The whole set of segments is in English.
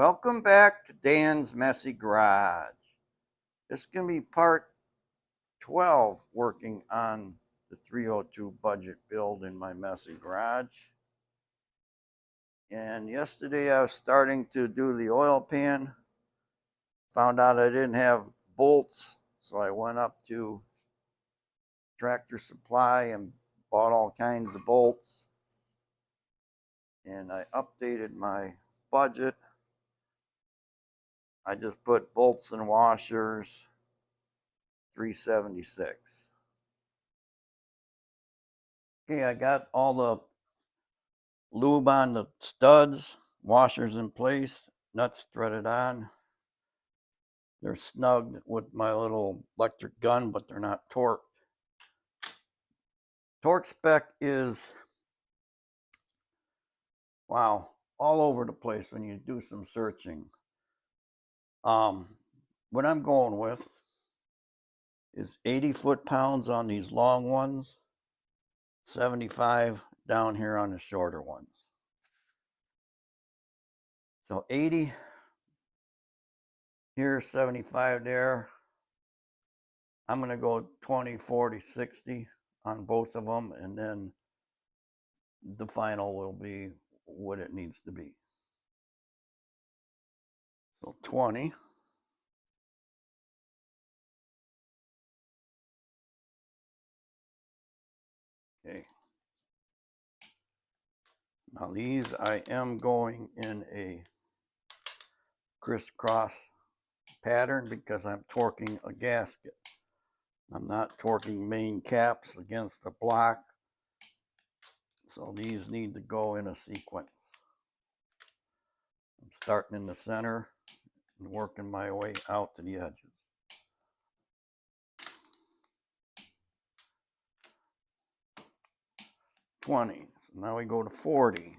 Welcome back to Dan's Messy Garage. This is going to be part 12 working on the 302 budget build in my messy garage. And yesterday I was starting to do the oil pan. Found out I didn't have bolts, so I went up to Tractor Supply and bought all kinds of bolts. And I updated my budget. I just put bolts and washers, $376. Okay, I got all the lube on the studs, washers in place, nuts threaded on. They're snugged with my little electric gun, but they're not torqued. Torque spec is, wow, all over the place when you do some searching. What I'm going with is 80 foot-pounds on these long ones, 75 down here on the shorter ones. So 80 here, 75 there. I'm going to go 20, 40, 60 on both of them, and then the final will be what it needs to be. So 20. Okay. Now these I am going in a crisscross pattern because I'm torquing a gasket. I'm not torquing main caps against the block. So these need to go in a sequence. I'm starting in the center and working my way out to the edges. So now we go to 40.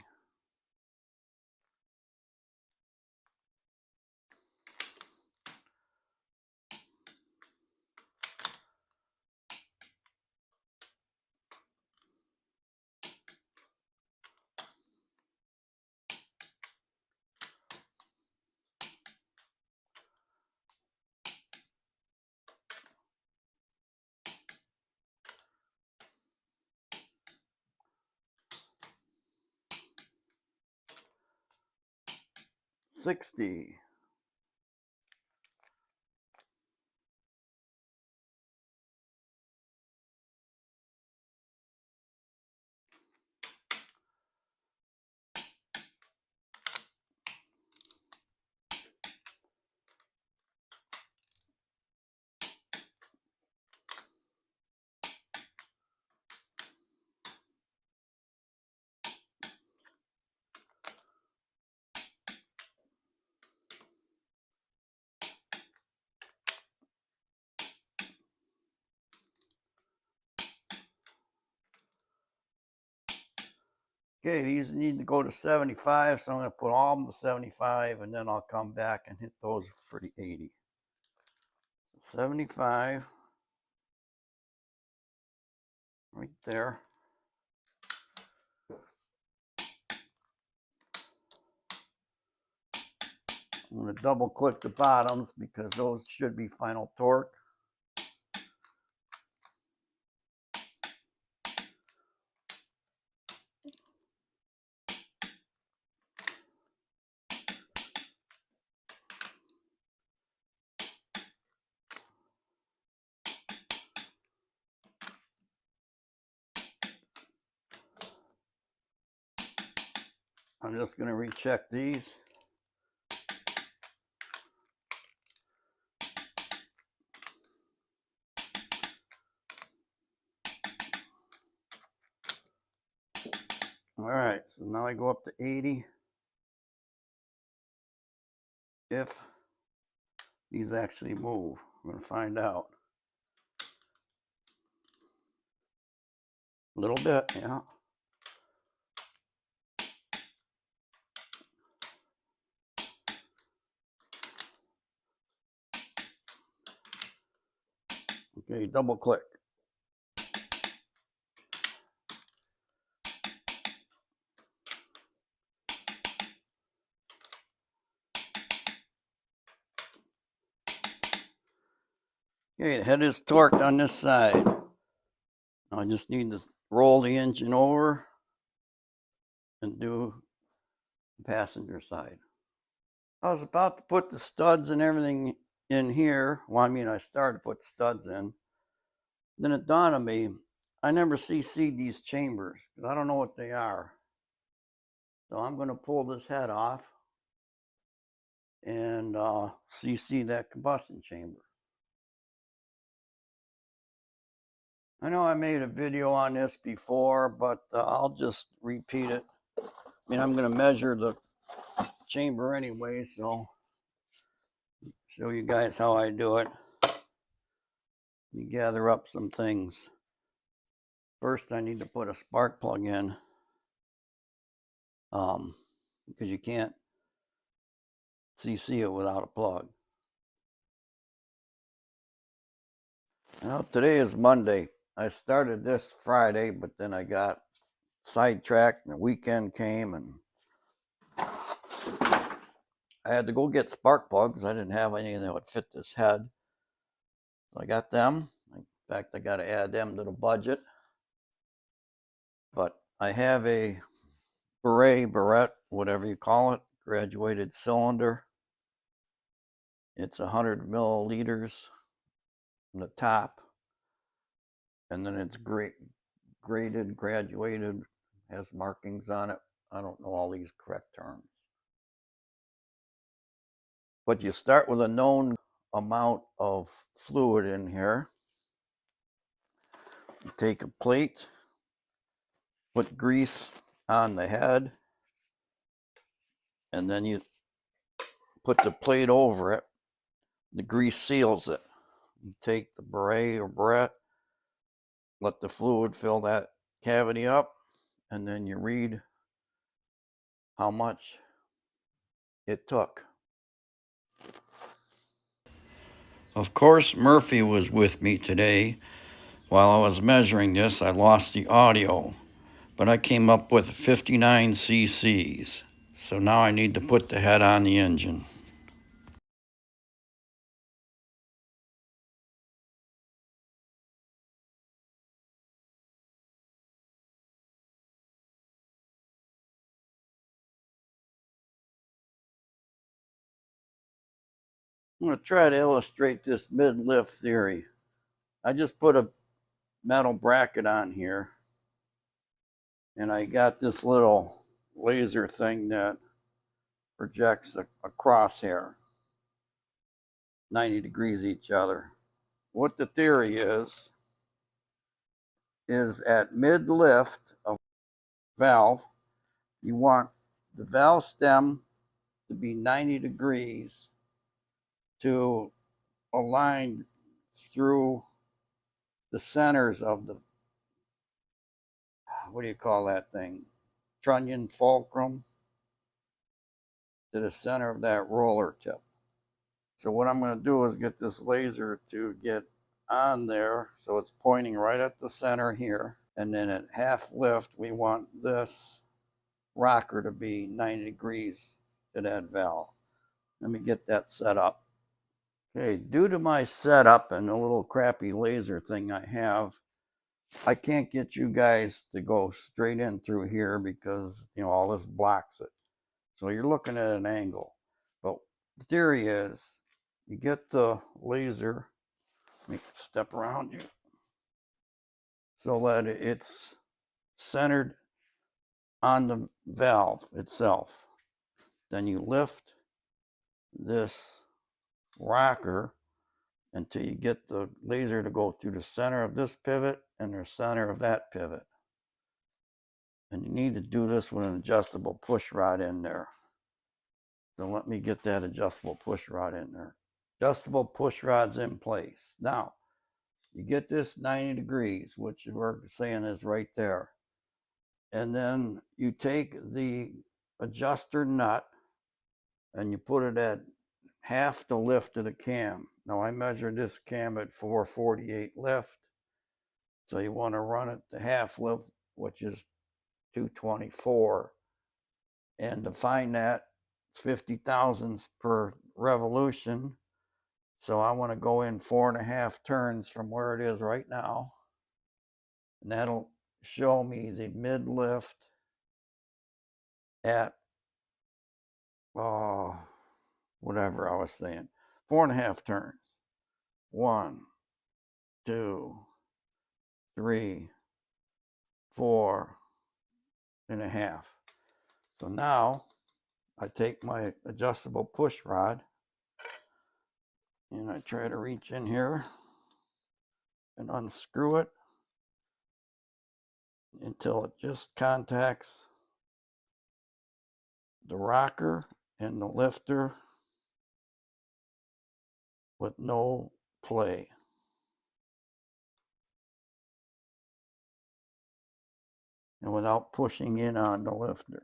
$60. Okay, these need to go to 75, so I'm going to put all of them to 75, and then I'll come back and hit those for the 80. 75, right there. I'm going to double click the bottoms because those should be final torque. I'm just going to recheck these. All right, so now I go up to 80. If these actually move, I'm going to find out. A little bit, yeah. Okay, double click. Okay, the head is torqued on this side. I just need to roll the engine over and do the passenger side. I was about to put the studs and everything in here. Well, I mean, I started to put studs in. Then it dawned on me, I never CC'd these chambers because I don't know what they are. So I'm going to pull this head off and CC that combustion chamber. I know I made a video on this before, but I'll just repeat it. I mean, I'm going to measure the chamber anyway, so show you guys how I do it. You gather up some things. First, I need to put a spark plug in because you can't CC it without a plug. Now, today is Monday. I started this Friday, but then I got sidetracked and the weekend came and I had to go get spark plugs. I didn't have any that would fit this head. So I got them. In fact, I got to add them to the budget. But I have a barrette, whatever you call it, graduated cylinder. It's 100 milliliters on the top. And then it's graded, graduated, has markings on it. I don't know all these correct terms. But you start with a known amount of fluid in here. You take a plate, put grease on the head, and then you put the plate over it. The grease seals it. You take the barrette, let the fluid fill that cavity up, and then you read how much it took. Of course, Murphy was with me today. While I was measuring this, I lost the audio, but I came up with 59 cc's. So now I need to put the head on the engine. I'm going to try to illustrate this mid-lift theory. I just put a metal bracket on here, and I got this little laser thing that projects a crosshair 90 degrees each other. What the theory is at mid-lift of valve, you want the valve stem to be 90 degrees to align through the centers of the, what do you call that thing? Trunnion fulcrum to the center of that roller tip. So what I'm going to do is get this laser to get on there so it's pointing right at the center here. And then at half lift, we want this rocker to be 90 degrees to that valve. Let me get that set up. Okay, due to my setup and the little crappy laser thing I have, I can't get you guys to go straight in through here because, you know, all this blocks it. So you're looking at an angle. But the theory is you get the laser, let me step around you, so that it's centered on the valve itself. Then you lift this rocker until you get the laser to go through the center of this pivot and the center of that pivot. And you need to do this with an adjustable push rod in there. So let me get that adjustable push rod in there. Adjustable push rod's in place. Now, you get this 90 degrees, which we're saying is right there. And then you take the adjuster nut and you put it at half the lift of the cam. Now I measured this cam at 448 lift. So you want to run it to half lift, which is 224. And to find that, it's 50 thousandths per revolution. So I want to go in 4.5 turns from where it is right now. And that'll show me the mid lift at, whatever I was saying, 4.5 turns. 1, 2, 3, 4.5. So now I take my adjustable push rod and I try to reach in here and unscrew it until it just contacts the rocker and the lifter with no play. And without pushing in on the lifter.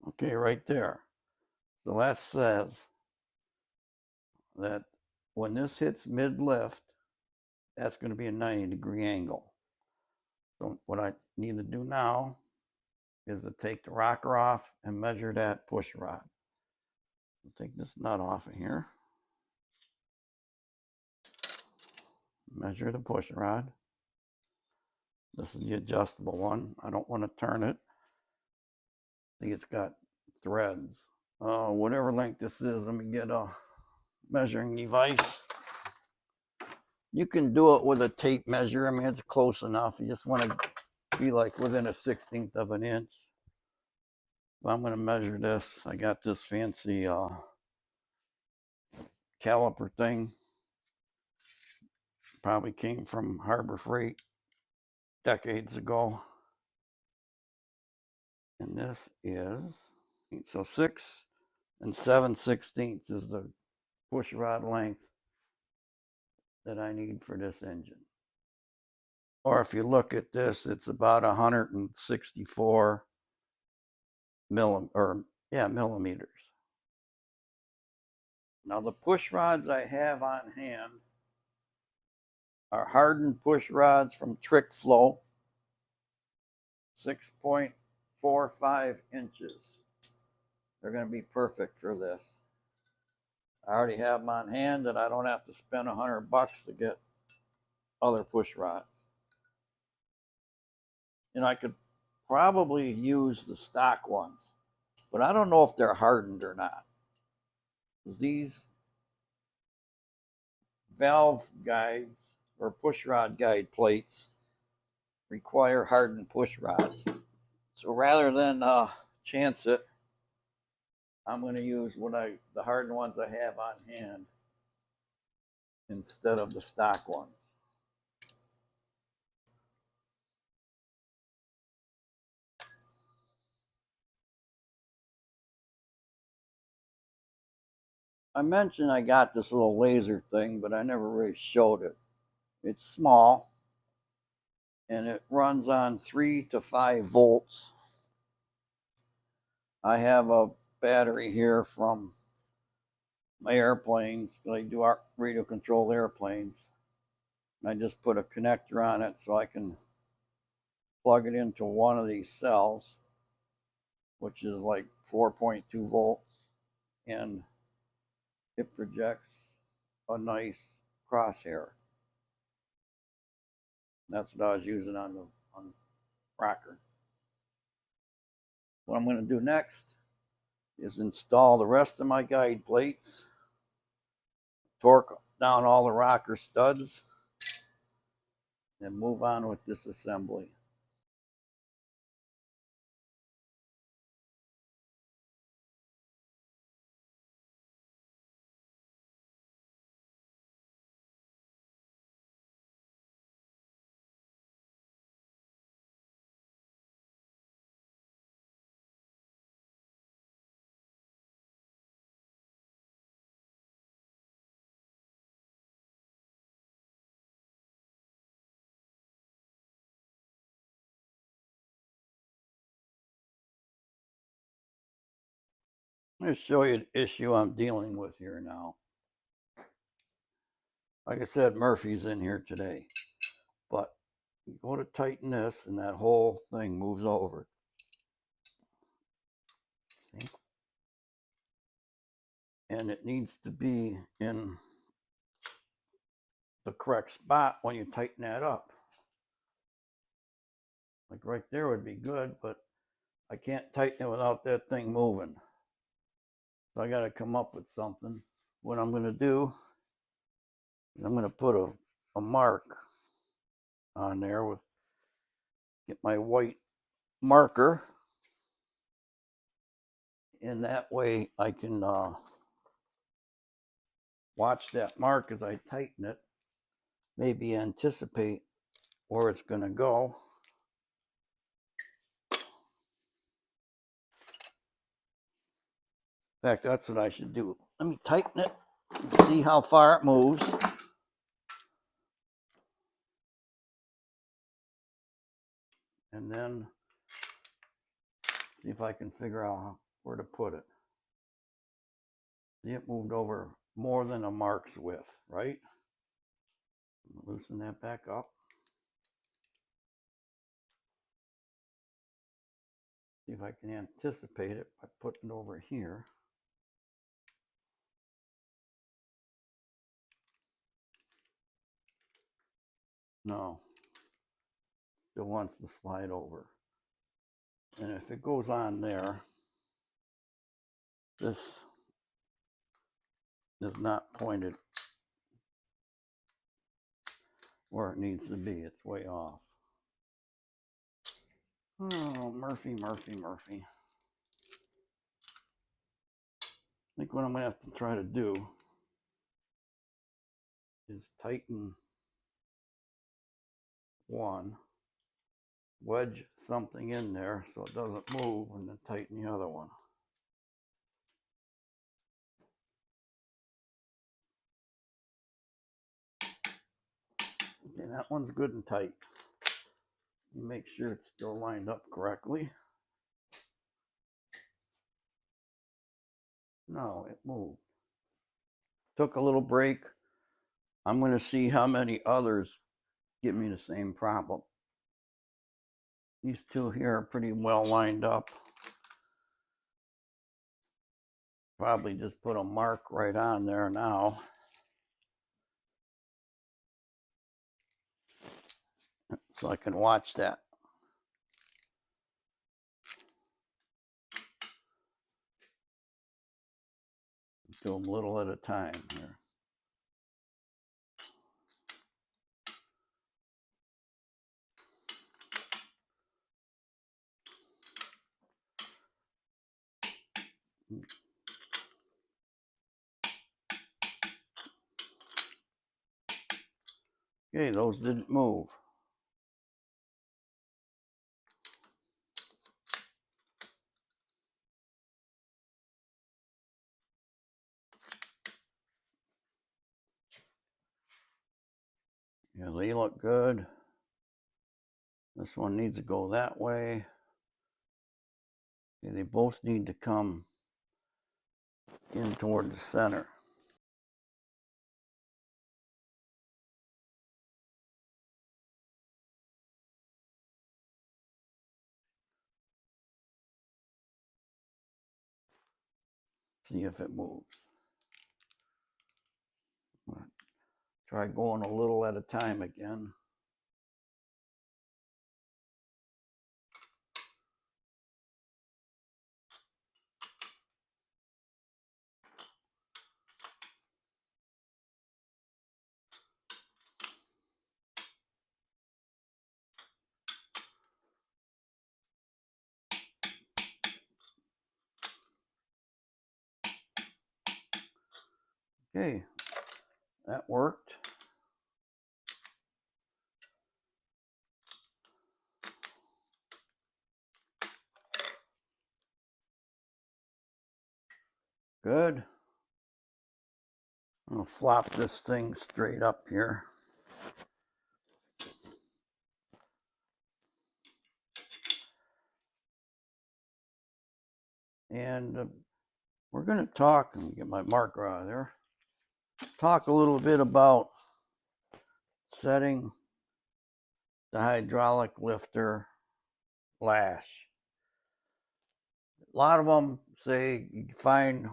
Okay, right there. So that says that when this hits mid lift, that's going to be a 90-degree angle. So what I need to do now is to take the rocker off and measure that push rod. I'll take this nut off of here. Measure the push rod. This is the adjustable one. I don't want to turn it. See, it's got threads. Whatever length this is, let me get a measuring device. You can do it with a tape measure. I mean, it's close enough. You just want to be like within a 1/16 of an inch. But I'm going to measure this. I got this fancy caliper thing. Probably came from Harbor Freight decades ago. And this is, so 6 7/16 is the push rod length that I need for this engine. Or if you look at this, it's about 164 millimeters. Now the push rods I have on hand are hardened push rods from Trick Flow, 6.45 inches. They're going to be perfect for this. I already have them on hand and I don't have to spend $100 to get other push rods. You know, I could probably use the stock ones, but I don't know if they're hardened or not. These valve guides or push rod guide plates require hardened push rods. So rather than chance it, I'm going to use the hardened ones I have on hand instead of the stock ones. I mentioned I got this little laser thing, but I never really showed it. It's small and it runs on 3 to 5 volts. I have a battery here from my airplanes. I do radio controlled airplanes. And I just put a connector on it so I can plug it into one of these cells, which is like 4.2 volts, and it projects a nice crosshair. That's what I was using on the rocker. What I'm going to do next is install the rest of my guide plates, torque down all the rocker studs, and move on with this assembly. I'm going to show you the issue I'm dealing with here now. Like I said, Murphy's in here today, but you go to tighten this and that whole thing moves over. See? and it needs to be in the correct spot when you tighten that up. Like right there would be good, but I can't tighten it without that thing moving. So I got to come up with something. What I'm going to do is I'm going to put a mark on there with, get my white marker, and that way I can watch that mark as I tighten it, maybe anticipate where it's going to go. In fact, that's what I should do. Let me tighten it and see how far it moves. And then see if I can figure out where to put it. See, it moved over more than a mark's width, right? Loosen that back up. See if I can anticipate it by putting it over here. No, still wants to slide over. And if it goes on there, this is not pointed where it needs to be. It's way off. Oh, Murphy. I think what I'm going to have to try to do is tighten one, wedge something in there so it doesn't move, and then tighten the other one. Okay, that one's good and tight. You make sure it's still lined up correctly. No, it moved. Took a little break. I'm going to see how many others give me the same problem. These two here are pretty well lined up. Probably just put a mark right on there now. So I can watch that. Do them a little at a time here. Okay, those didn't move. Yeah, they look good. This one needs to go that way. Okay, they both need to come in toward the center. See if it moves. Try going a little at a time again. Okay, that worked. Good. I'm gonna flop this thing straight up here. And we're gonna talk, let me get my marker out of there. Talk a little bit about setting the hydraulic lifter lash. A lot of them say you find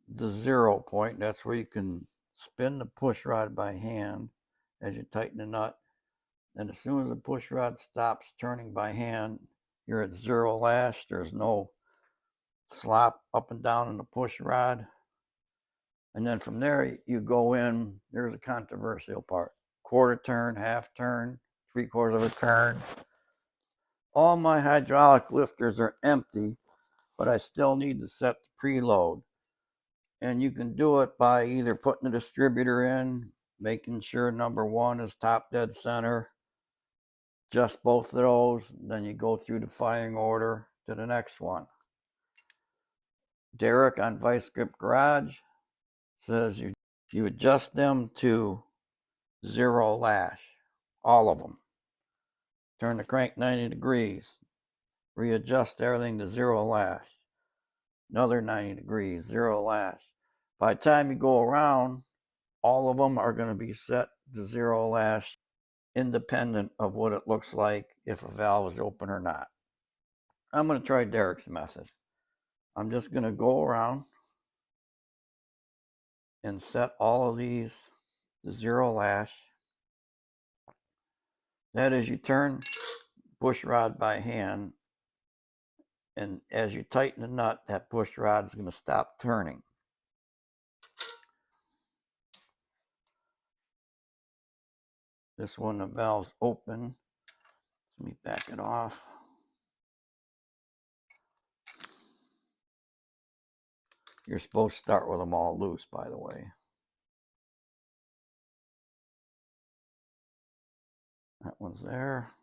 the 0 point. That's where you can spin the push rod by hand as you tighten the nut. And as soon as the push rod stops turning by hand, you're at 0 lash. There's no slop up and down in the push rod. And then from there, you go in. There's a controversial part: quarter turn, half turn, 3/4 of a turn. All my hydraulic lifters are empty, but I still need to set the preload. And you can do it by either putting the distributor in, making sure number 1 is top dead center, just both of those, then you go through the firing order to the next one. Derek on Vice Grip Garage says you adjust them to 0 lash, all of them. Turn the crank 90 degrees, readjust everything to 0 lash, another 90 degrees, 0 lash. By the time you go around, all of them are going to be set to 0 lash, independent of what it looks like if a valve is open or not. I'm going to try Derek's method. I'm just going to go around and set all of these to 0 lash. That is, you turn push rod by hand, and as you tighten the nut, that push rod is going to stop turning. This one, the valve's open. Let me back it off. You're supposed to start with them all loose, by the way. That one's there.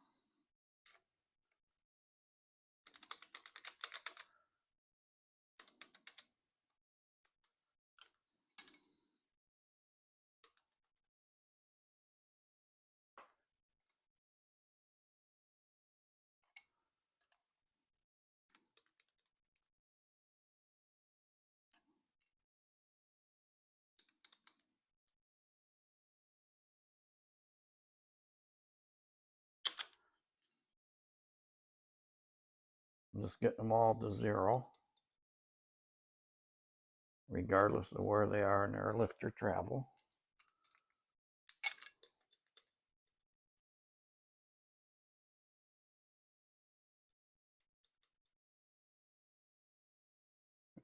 I'm just getting them all to 0, regardless of where they are in their lifter travel.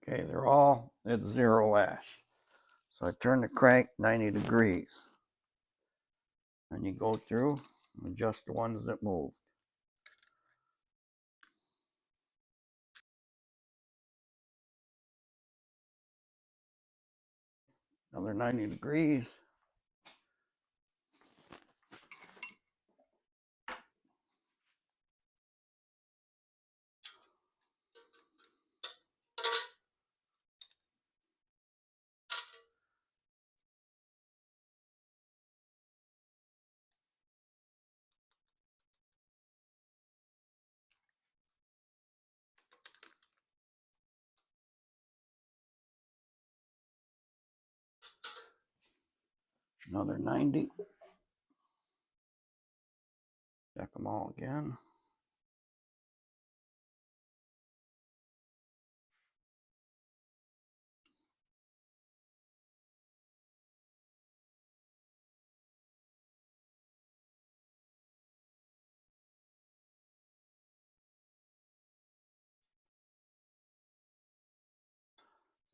Okay, they're all at 0 lash. So I turn the crank 90 degrees. And you go through and adjust the ones that move. Another 90 degrees. Another 90. Check them all again.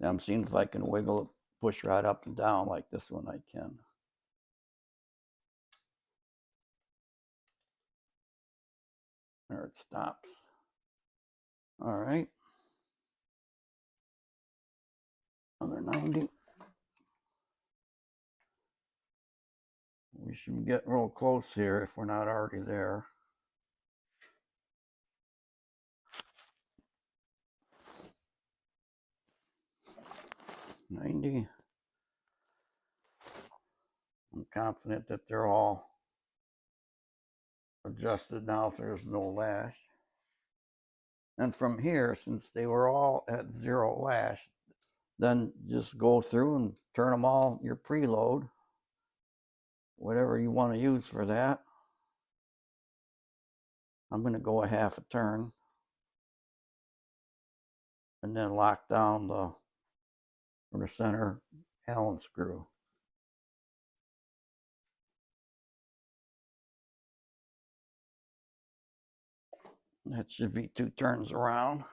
Now I'm seeing if I can wiggle it, push right up and down like this one I can. There it stops. All right. Another 90. We should be getting real close here if we're not already there. $90. I'm confident that they're all adjusted now if there's no lash. And from here, since they were all at 0 lash, then just go through and turn them all your preload, whatever you want to use for that. I'm going to go a half a turn and then lock down the for the center Allen screw. That should be 2 turns around.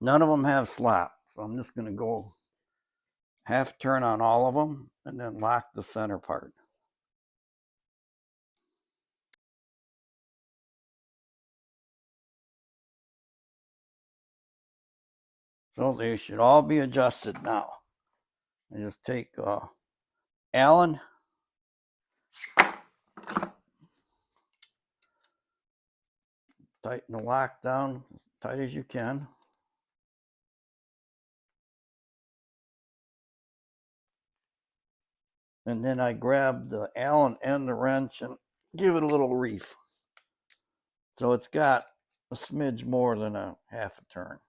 None of them have slop, so I'm just going to go half turn on all of them and then lock the center part. So they should all be adjusted now. I just take Allen, tighten the lock down as tight as you can. And then I grab the Allen and the wrench and give it a little reef. So it's got a smidge more than a half a turn.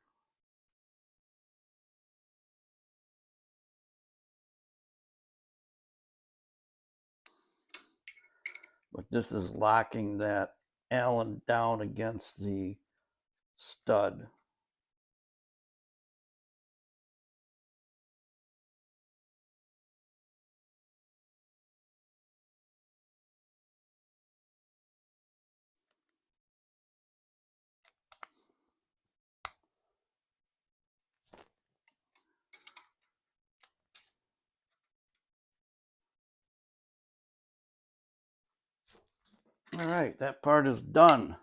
But this is locking that Allen down against the stud. All right, that part is done.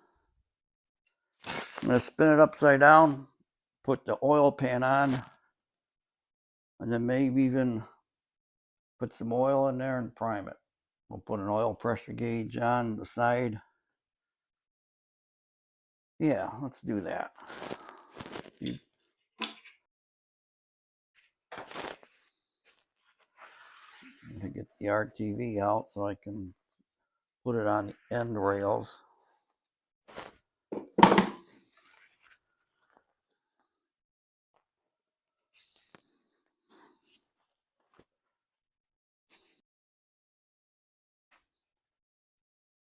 I'm going to spin it upside down, put the oil pan on, and then maybe even put some oil in there and prime it. We'll put an oil pressure gauge on the side. Yeah, let's do that. I'm going to get the RTV out so I can put it on the end rails.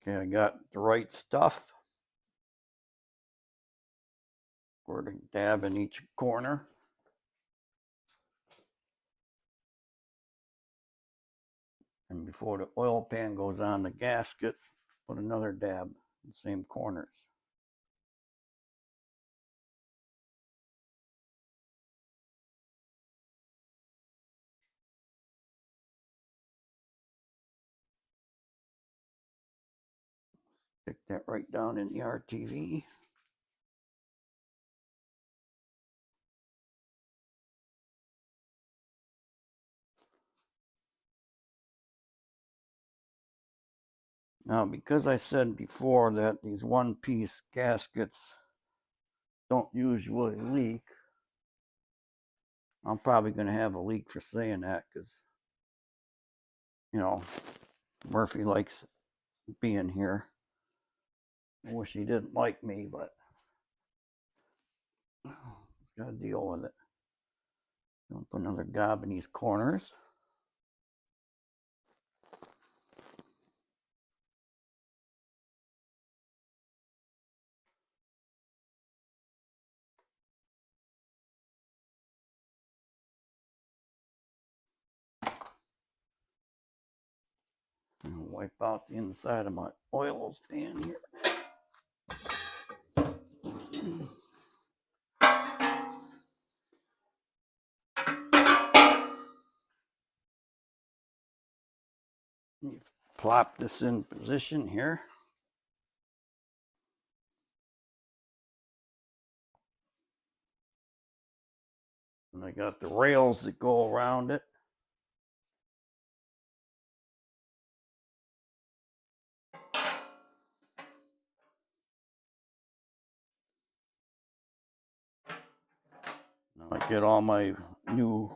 Okay, I got the right stuff. We're going to dab in each corner. And before the oil pan goes on the gasket, put another dab in the same corners. Stick that right down in the RTV. Now, because I said before that these one-piece gaskets don't usually leak, I'm probably going to have a leak for saying that because, you know, Murphy likes being here. I wish he didn't like me, but got to deal with it. I'll put another gob in these corners. And wipe out the inside of my oil pan here. Plop this in position here. And I got the rails that go around it. Now I get all my new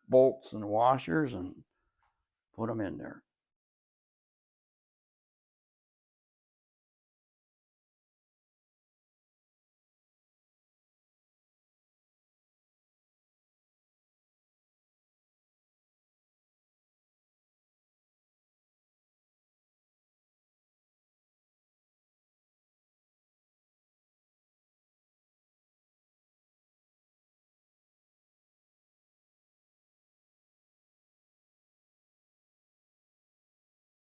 bolts and washers and put them in there.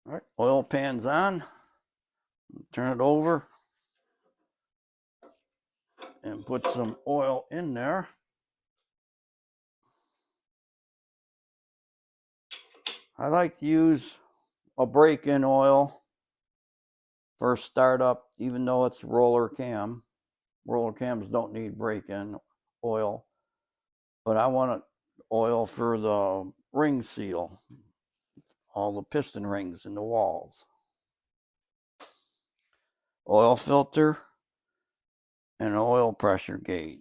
All right, oil pan's on. Turn it over and put some oil in there. I like to use a break-in oil for startup, even though it's roller cam. Roller cams don't need break-in oil, but I want oil for the ring seal, all the piston rings in the walls. Oil filter and an oil pressure gauge.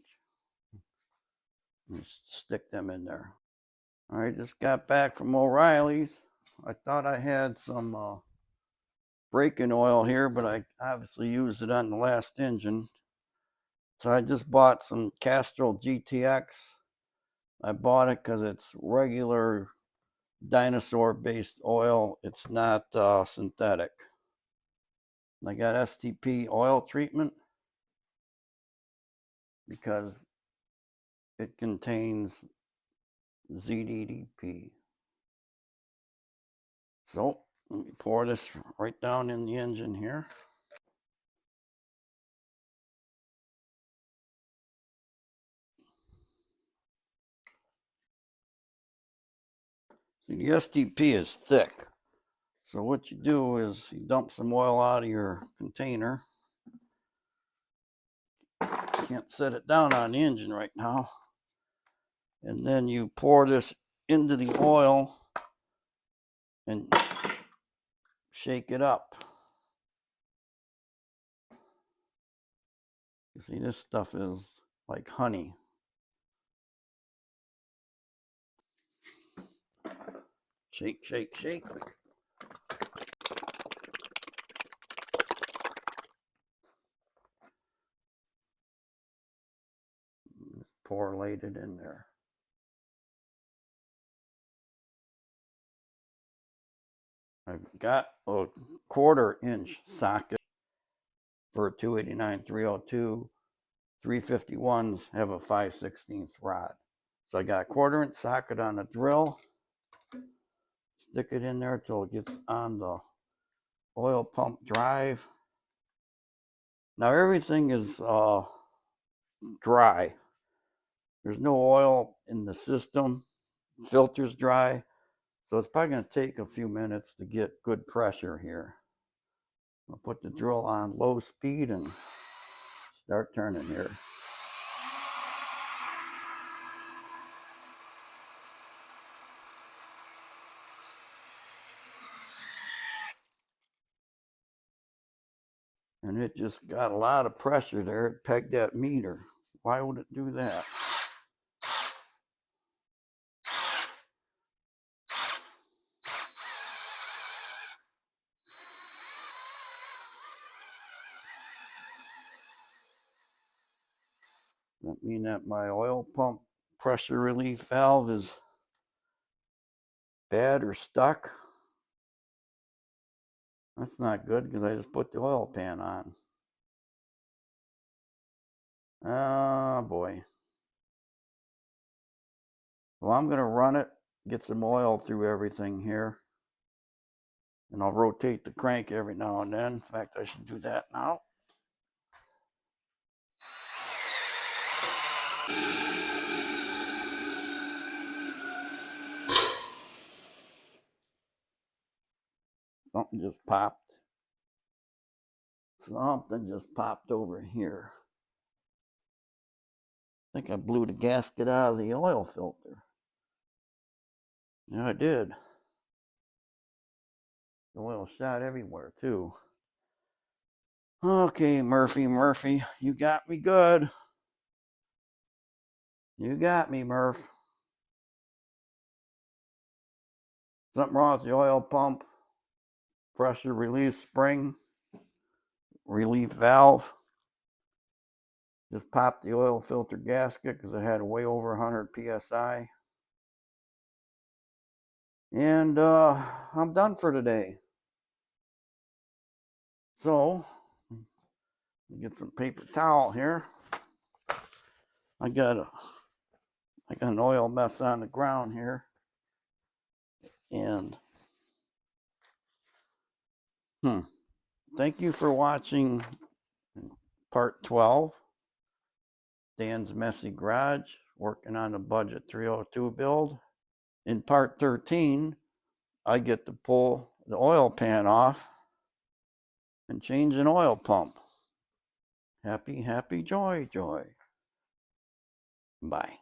Just stick them in there. All right, just got back from O'Reilly's. I thought I had some break-in oil here, but I obviously used it on the last engine. So I just bought some Castrol GTX. I bought it because it's regular dinosaur-based oil. It's not synthetic. I got STP oil treatment because it contains ZDDP. So let me pour this right down in the engine here. See, the STP is thick. So what you do is you dump some oil out of your container. Can't set it down on the engine right now. And then you pour this into the oil and shake it up. You see, this stuff is like honey. Shake, shake, shake. Pour it in there. I've got a 1/4-inch socket for a 289, 302. 351s have a 5/16 rod. So I got a 1/4-inch socket on a drill. Stick it in there till it gets on the oil pump drive. Now everything is dry. There's no oil in the system. Filter's dry. So it's probably going to take a few minutes to get good pressure here. I'll put the drill on low speed and start turning here. And it just got a lot of pressure there. It pegged that meter. Why would it do that? That mean that my oil pump pressure relief valve is bad or stuck? That's not good because I just put the oil pan on. Oh boy. Well, I'm going to run it, get some oil through everything here. And I'll rotate the crank every now and then. In fact, I should do that now. Something just popped. Something just popped over here. I think I blew the gasket out of the oil filter. Yeah, I did. The oil shot everywhere, too. Okay, Murphy, you got me good. You got me, Murph. Something wrong with the oil pump. Pressure release spring. Relief valve. Just popped the oil filter gasket because it had way over 100 psi. And I'm done for today. So, get some paper towel here. I got an oil mess on the ground here. And Thank you for watching part 12, Dan's Messy Garage, working on the budget 302 build. In part 13, I get to pull the oil pan off and change an oil pump. Happy, happy, joy, joy. Bye.